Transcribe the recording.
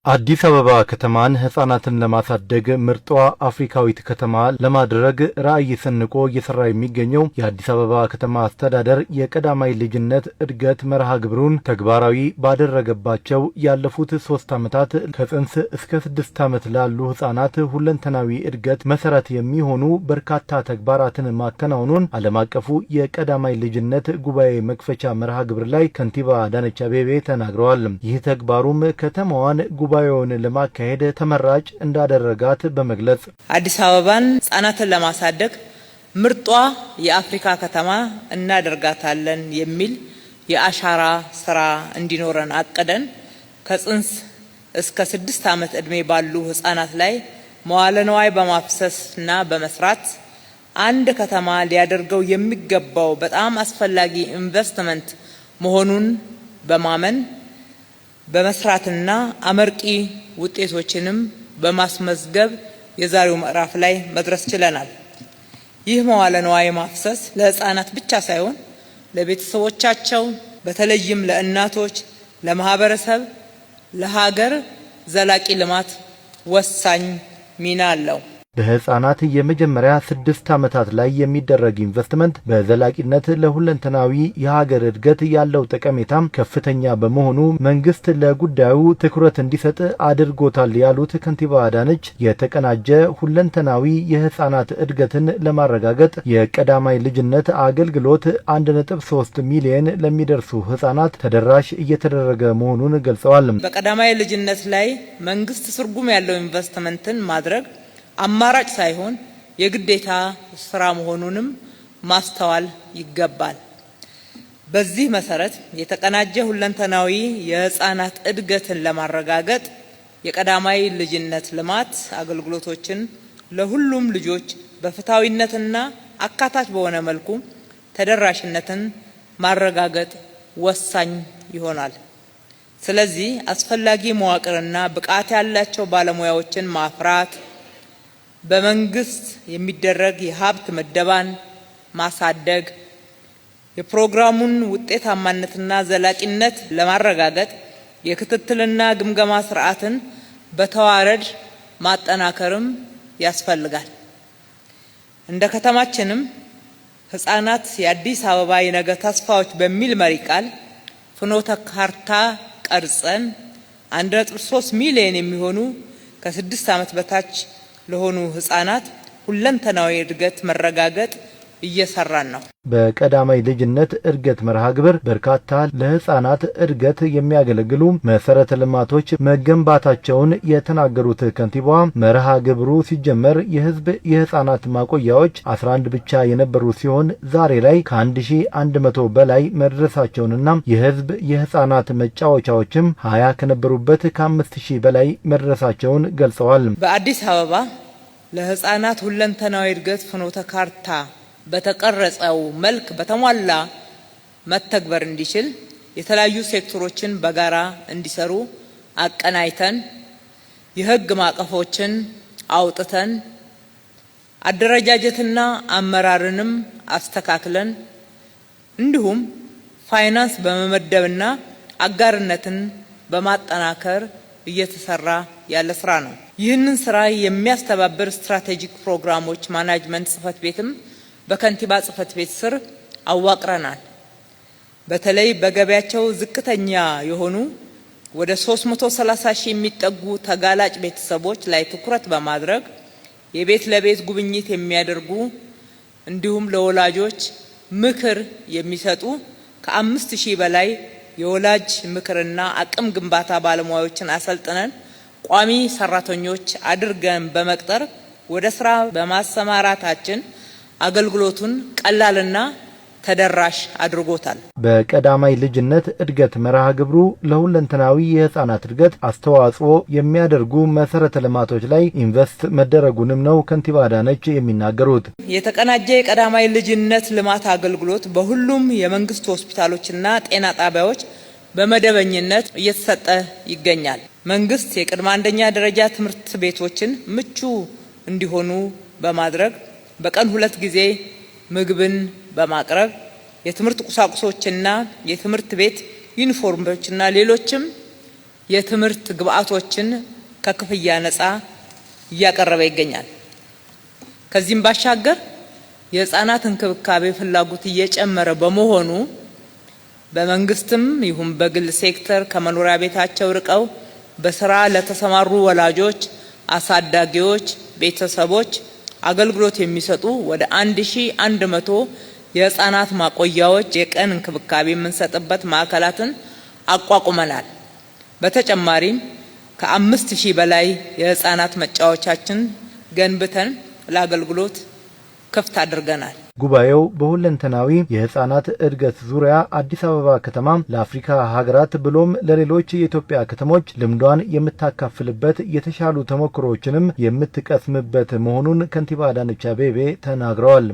አዲስ አበባ ከተማን ህፃናትን ለማሳደግ ምርጧ አፍሪካዊት ከተማ ለማድረግ ራዕይ ሰንቆ እየሰራ የሚገኘው የአዲስ አበባ ከተማ አስተዳደር የቀዳማይ ልጅነት እድገት መርሃ ግብሩን ተግባራዊ ባደረገባቸው ያለፉት 3 ዓመታት ከጽንስ እስከ 6 ዓመት ላሉ ህፃናት ሁለንተናዊ እድገት መሰረት የሚሆኑ በርካታ ተግባራትን ማከናወኑን ዓለም አቀፉ የቀዳማይ ልጅነት ጉባኤ መክፈቻ መርሃ ግብር ላይ ከንቲባ አዳነች አቤቤ ተናግረዋል። ይህ ተግባሩም ከተማዋን ጉባኤውን ለማካሄድ ተመራጭ እንዳደረጋት በመግለጽ አዲስ አበባን ህፃናትን ለማሳደግ ምርጧ የአፍሪካ ከተማ እናደርጋታለን የሚል የአሻራ ስራ እንዲኖረን አቀደን ከጽንስ እስከ 6 ዓመት እድሜ ባሉ ህፃናት ላይ መዋለ ንዋይ በማፍሰስና በመስራት አንድ ከተማ ሊያደርገው የሚገባው በጣም አስፈላጊ ኢንቨስትመንት መሆኑን በማመን በመስራትና አመርቂ ውጤቶችንም በማስመዝገብ የዛሬው ምዕራፍ ላይ መድረስ ችለናል። ይህ መዋለ ንዋይ ማፍሰስ ለህፃናት ብቻ ሳይሆን ለቤተሰቦቻቸው በተለይም ለእናቶች፣ ለማህበረሰብ፣ ለሀገር ዘላቂ ልማት ወሳኝ ሚና አለው። በህፃናት የመጀመሪያ 6 ዓመታት ላይ የሚደረግ ኢንቨስትመንት በዘላቂነት ለሁለንተናዊ የሀገር እድገት ያለው ጠቀሜታ ከፍተኛ በመሆኑ መንግስት ለጉዳዩ ትኩረት እንዲሰጥ አድርጎታል ያሉት ከንቲባ አዳነች የተቀናጀ ሁለንተናዊ የህፃናት እድገትን ለማረጋገጥ የቀዳማይ ልጅነት አገልግሎት 1.3 ሚሊዮን ለሚደርሱ ህፃናት ተደራሽ እየተደረገ መሆኑን ገልጸዋል። በቀዳማይ ልጅነት ላይ መንግስት ትርጉም ያለው ኢንቨስትመንትን ማድረግ አማራጭ ሳይሆን የግዴታ ስራ መሆኑንም ማስተዋል ይገባል። በዚህ መሰረት የተቀናጀ ሁለንተናዊ የህፃናት እድገትን ለማረጋገጥ የቀዳማይ ልጅነት ልማት አገልግሎቶችን ለሁሉም ልጆች በፍትሃዊነትና አካታች በሆነ መልኩ ተደራሽነትን ማረጋገጥ ወሳኝ ይሆናል። ስለዚህ አስፈላጊ መዋቅርና ብቃት ያላቸው ባለሙያዎችን ማፍራት በመንግስት የሚደረግ የሀብት መደባን ማሳደግ የፕሮግራሙን ውጤታማነትና ዘላቂነት ለማረጋገጥ የክትትልና ግምገማ ስርዓትን በተዋረድ ማጠናከርም ያስፈልጋል። እንደ ከተማችንም ህፃናት የአዲስ አበባ የነገ ተስፋዎች በሚል መሪ ቃል ፍኖተ ካርታ ቀርጸን 1.3 ሚሊዮን የሚሆኑ ከ6 ዓመት በታች ለሆኑ ህፃናት ሁለንተናዊ እድገት መረጋገጥ እየሰራን ነው። በቀዳማይ ልጅነት እድገት መርሃ ግብር በርካታ ለህፃናት እድገት የሚያገለግሉ መሰረተ ልማቶች መገንባታቸውን የተናገሩት ከንቲባ መርሃ ግብሩ ሲጀመር የህዝብ የህፃናት ማቆያዎች 11 ብቻ የነበሩ ሲሆን ዛሬ ላይ ከ1100 በላይ መድረሳቸውንና የህዝብ የህፃናት መጫወቻዎችም 20 ከነበሩበት ከ5000 በላይ መድረሳቸውን ገልጸዋል። በአዲስ አበባ ለህፃናት ሁለንተናዊ እድገት ፍኖተ ካርታ በተቀረጸው መልክ በተሟላ መተግበር እንዲችል የተለያዩ ሴክተሮችን በጋራ እንዲሰሩ አቀናይተን የህግ ማዕቀፎችን አውጥተን አደረጃጀትና አመራርንም አስተካክለን እንዲሁም ፋይናንስ በመመደብና አጋርነትን በማጠናከር እየተሰራ ያለ ስራ ነው። ይህንን ስራ የሚያስተባብር ስትራቴጂክ ፕሮግራሞች ማኔጅመንት ጽህፈት ቤትም በከንቲባ ጽህፈት ቤት ስር አዋቅረናል። በተለይ በገበያቸው ዝቅተኛ የሆኑ ወደ 330 ሺህ የሚጠጉ ተጋላጭ ቤተሰቦች ላይ ትኩረት በማድረግ የቤት ለቤት ጉብኝት የሚያደርጉ እንዲሁም ለወላጆች ምክር የሚሰጡ ከ5000 በላይ የወላጅ ምክርና አቅም ግንባታ ባለሙያዎችን አሰልጥነን ቋሚ ሰራተኞች አድርገን በመቅጠር ወደ ስራ በማሰማራታችን አገልግሎቱን ቀላልና ተደራሽ አድርጎታል። በቀዳማይ ልጅነት እድገት መርሃ ግብሩ ለሁለንተናዊ የህፃናት እድገት አስተዋጽኦ የሚያደርጉ መሰረተ ልማቶች ላይ ኢንቨስት መደረጉንም ነው ከንቲባ አዳነች የሚናገሩት። የተቀናጀ የቀዳማይ ልጅነት ልማት አገልግሎት በሁሉም የመንግስት ሆስፒታሎችና ጤና ጣቢያዎች በመደበኝነት እየተሰጠ ይገኛል። መንግስት የቅድመ አንደኛ ደረጃ ትምህርት ቤቶችን ምቹ እንዲሆኑ በማድረግ በቀን 2 ጊዜ ምግብን በማቅረብ የትምህርት ቁሳቁሶችና የትምህርት ቤት ዩኒፎርሞችና ሌሎችም የትምህርት ግብዓቶችን ከክፍያ ነፃ እያቀረበ ይገኛል። ከዚህም ባሻገር የህፃናት እንክብካቤ ፍላጎት እየጨመረ በመሆኑ በመንግስትም ይሁን በግል ሴክተር ከመኖሪያ ቤታቸው ርቀው በስራ ለተሰማሩ ወላጆች፣ አሳዳጊዎች፣ ቤተሰቦች አገልግሎት የሚሰጡ ወደ 1100 የህፃናት ማቆያዎች የቀን እንክብካቤ የምንሰጥበት ማዕከላትን አቋቁመናል። በተጨማሪም ከ5000 በላይ የህፃናት መጫወቻችን ገንብተን ለአገልግሎት ክፍት አድርገናል። ጉባኤው በሁለንተናዊ የህፃናት እድገት ዙሪያ አዲስ አበባ ከተማ ለአፍሪካ ሀገራት ብሎም ለሌሎች የኢትዮጵያ ከተሞች ልምዷን የምታካፍልበት የተሻሉ ተሞክሮዎችንም የምትቀስምበት መሆኑን ከንቲባ አዳነች አቤቤ ተናግረዋል።